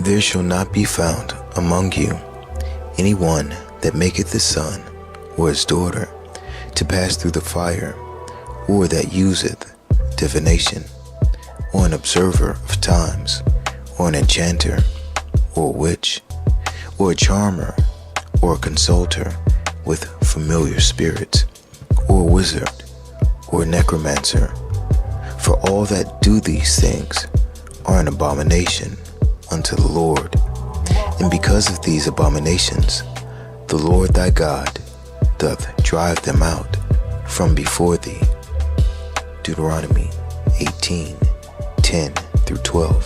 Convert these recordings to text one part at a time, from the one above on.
there shall not be found among you any one that maketh his son or his daughter to pass through the fire, or that useth divination, or an observer of times, or an enchanter, or a witch, or a charmer, or a consulter with familiar spirits, or a wizard, or a necromancer. For all that do these things are an abomination unto the Lord. And because of these abominations, the Lord thy God doth drive them out from before thee. Deuteronomy 18:10-12.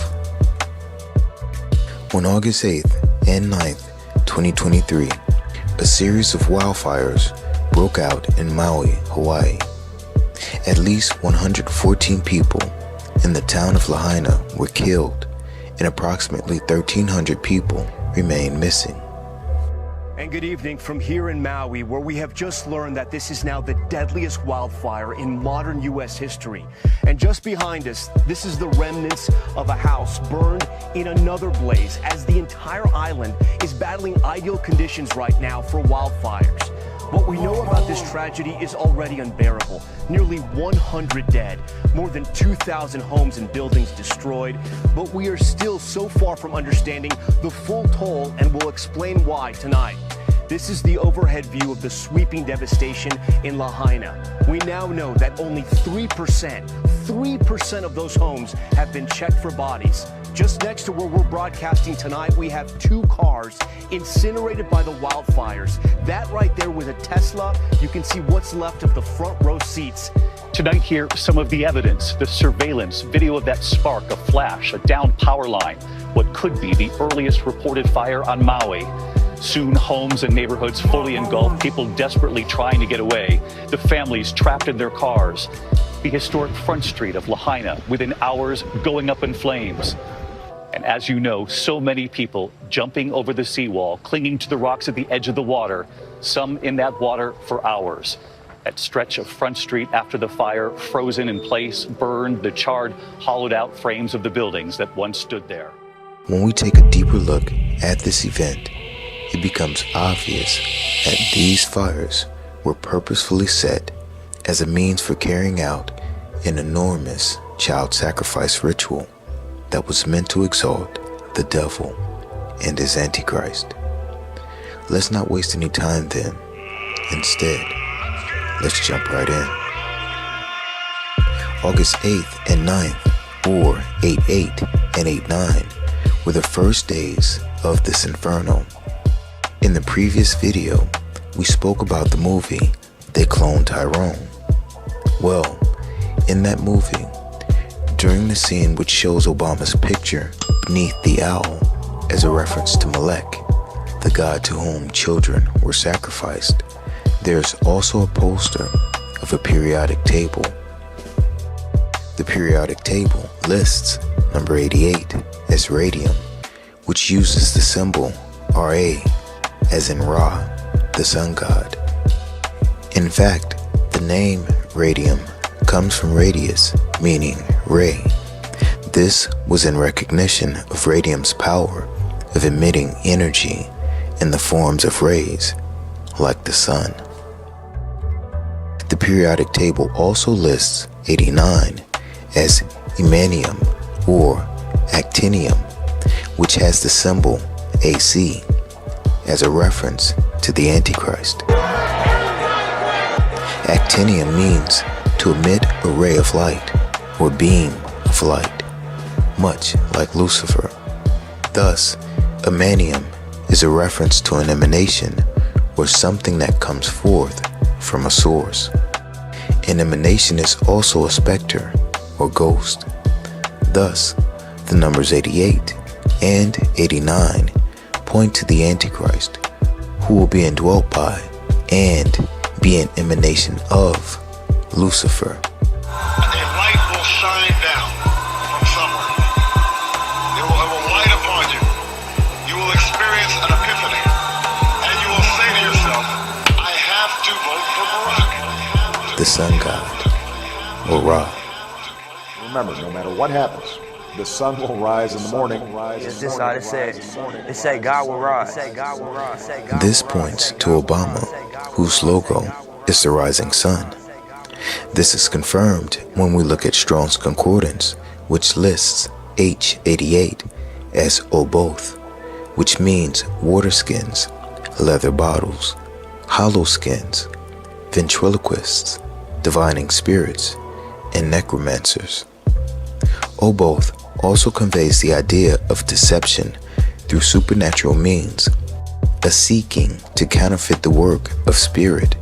On August 8th and 9th, 2023, a series of wildfires broke out in Maui, Hawaii. At least 114 people in the town of Lahaina were killed, and approximately 1,300 people remain missing. And good evening from here in Maui, where we have just learned that this is now the deadliest wildfire in modern U.S. history. And just behind us, this is the remnants of a house burned in another blaze, as the entire island is battling ideal conditions right now for wildfires. What we know about this tragedy is already unbearable. Nearly 100 dead, more than 2,000 homes and buildings destroyed, but we are still so far from understanding the full toll, and we'll explain why tonight. This is the overhead view of the sweeping devastation in Lahaina. We now know that only 3% of those homes have been checked for bodies. Just next to where we're broadcasting tonight, we have 2 cars incinerated by the wildfires. That right there was a Tesla. You can see what's left of the front row seats. Tonight here, some of the evidence, the surveillance, video of that spark, a flash, a downed power line, what could be the earliest reported fire on Maui. Soon, homes and neighborhoods fully engulfed, people desperately trying to get away, the families trapped in their cars. The historic front street of Lahaina, within hours, going up in flames. And as you know, so many people jumping over the seawall, clinging to the rocks at the edge of the water, some in that water for hours. That stretch of Front Street after the fire, frozen in place, burned, the charred, hollowed out frames of the buildings that once stood there. When we take a deeper look at this event, it becomes obvious that these fires were purposefully set as a means for carrying out an enormous child sacrifice ritual that was meant to exalt the devil and his antichrist. Let's not waste any time then. Instead, let's jump right in. August 8th and 9th, or 8/8 and 8/9, were the first days of this inferno. In the previous video, we spoke about the movie They Cloned Tyrone. Well, in that movie, during the scene which shows Obama's picture beneath the owl as a reference to Molek, the god to whom children were sacrificed, there's also a poster of a periodic table. The periodic table lists number 88 as radium, which uses the symbol Ra as in Ra, the sun god. In fact, the name radium comes from radius, meaning ray. This was in recognition of radium's power of emitting energy in the forms of rays, like the sun. The periodic table also lists 89 as imanium or actinium, which has the symbol AC as a reference to the Antichrist. Actinium means to emit a ray of light or beam of light, much like Lucifer. Thus, emanium is a reference to an emanation or something that comes forth from a source. An emanation is also a specter or ghost. Thus, the numbers 88 and 89 point to the Antichrist, who will be indwelt by and be an emanation of Lucifer. A light will shine down from somewhere. It will have a light upon you. You will experience an epiphany, and you will say to yourself, I have to vote for Barack. The sun god, or Ra. Remember, no matter what happens, The sun will rise in the morning. This is how it said. It say God will rise. This points to Obama, whose logo is the rising sun. This is confirmed when we look at Strong's Concordance, which lists H88 as O both, which means water skins, leather bottles, hollow skins, ventriloquists, divining spirits, and necromancers. O both also conveys the idea of deception through supernatural means, a seeking to counterfeit the work of spirit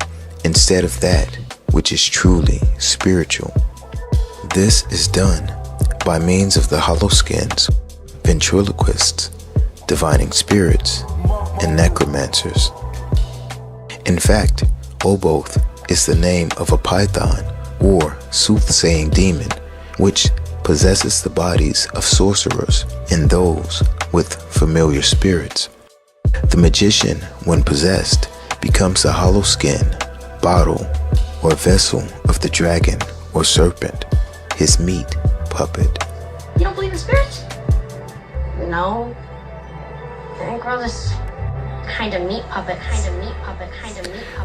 instead of that which is truly spiritual. This is done by means of the hollow skins, ventriloquists, divining spirits, and necromancers. In fact, Oboth is the name of a python or soothsaying demon which possesses the bodies of sorcerers and those with familiar spirits. The magician, when possessed, becomes the hollow skin, bottle, or vessel of the dragon or serpent, his meat puppet. You don't believe in spirits? No. Then grow this kind of meat puppet.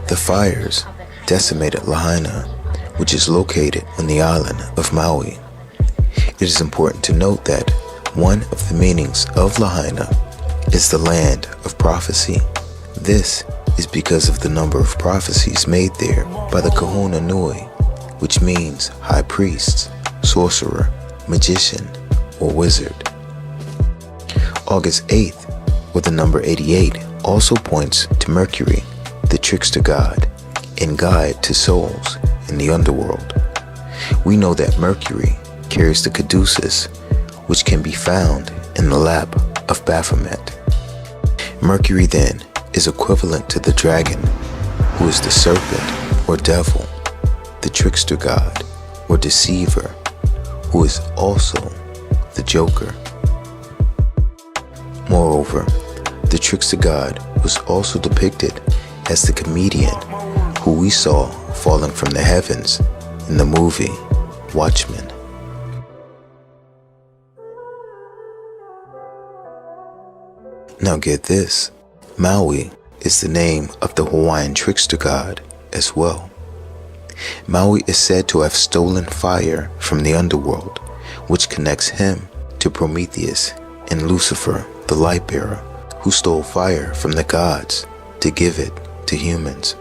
The fires decimated Lahaina, which is located on the island of Maui. It is important to note that one of the meanings of Lahaina is the land of prophecy. This is because of the number of prophecies made there by the Kahuna Nui, which means high priest, sorcerer, magician, or wizard. August 8th, or the number 88, also points to Mercury, the trickster god, and guide to souls in the underworld. We know that Mercury carries the caduceus, which can be found in the lap of Baphomet. Mercury then is equivalent to the dragon, who is the serpent or devil, the trickster god or deceiver, who is also the joker. Moreover, the trickster god was also depicted as the comedian who we saw falling from the heavens in the movie Watchmen. Now get this, Maui is the name of the Hawaiian trickster god as well. Maui is said to have stolen fire from the underworld, which connects him to Prometheus and Lucifer, the light bearer, who stole fire from the gods to give it to humans.